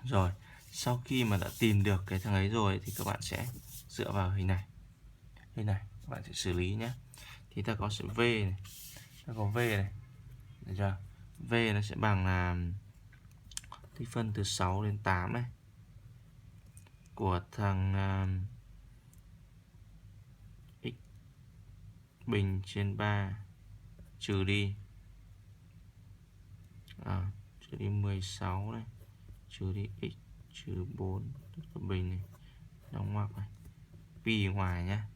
Rồi, sau khi mà đã tìm được cái thằng ấy rồi thì các bạn sẽ dựa vào hình này. Hình này các bạn sẽ xử lý nhé. Thì ta có sự V này, ta có V này, được chưa? V nó sẽ bằng là tích phân từ 6 đến 8 này của thằng x bình trên 3 trừ đi trừ đi 16 này, trừ đi x trừ 4 tất cả bình này, đóng ngoặc này, pi ngoài nhá,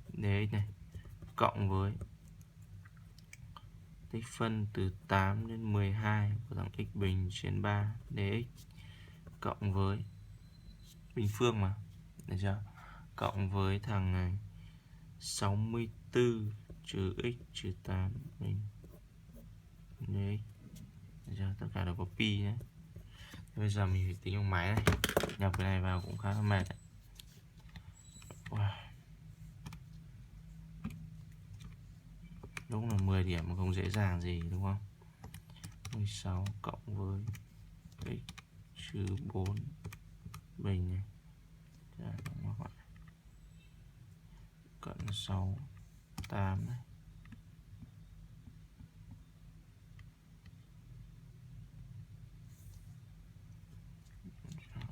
dx này, cộng với tích phân từ 8 đến 12 của thằng x bình trên 3 dx, cộng với bình phương mà, được chưa? Cộng với thằng này 64 trừ x trừ 8 bình dx, được chưa? Tất cả đều có pi nhé. Bây giờ mình phải tính bằng máy này, nhập cái này vào cũng khá là mệt đấy. Wow. Đúng là 10 điểm mà không dễ dàng gì đúng không? 16 cộng với x trừ 4 bình này, cận 6 8 này.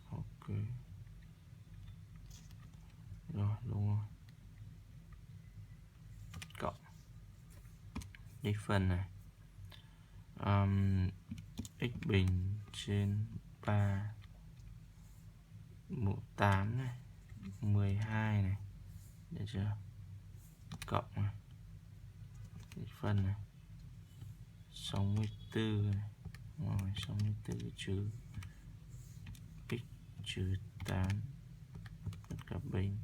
Ok. Rồi, đúng rồi. Cộng tích phân này x bình trên 3 8 này, 12 này, được chưa? Cộng này, tích phân này 64 này, rồi 64 trừ x trừ 8 tất cả bình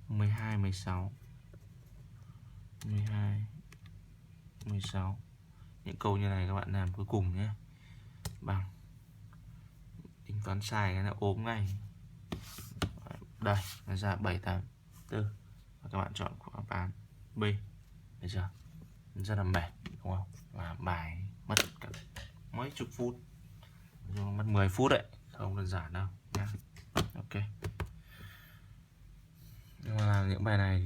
12 16 12 16. Những câu như này các bạn làm cuối cùng nhé, bằng tính toán sai cái là ốm ngay. Đây nó ra 784 và các bạn chọn của đáp án B. Được chưa? Rất là mệt đúng không? Và bài mất cả mấy chục phút, mất 10 phút đấy, không đơn giản đâu nhá. Ok, nhưng mà làm những bài này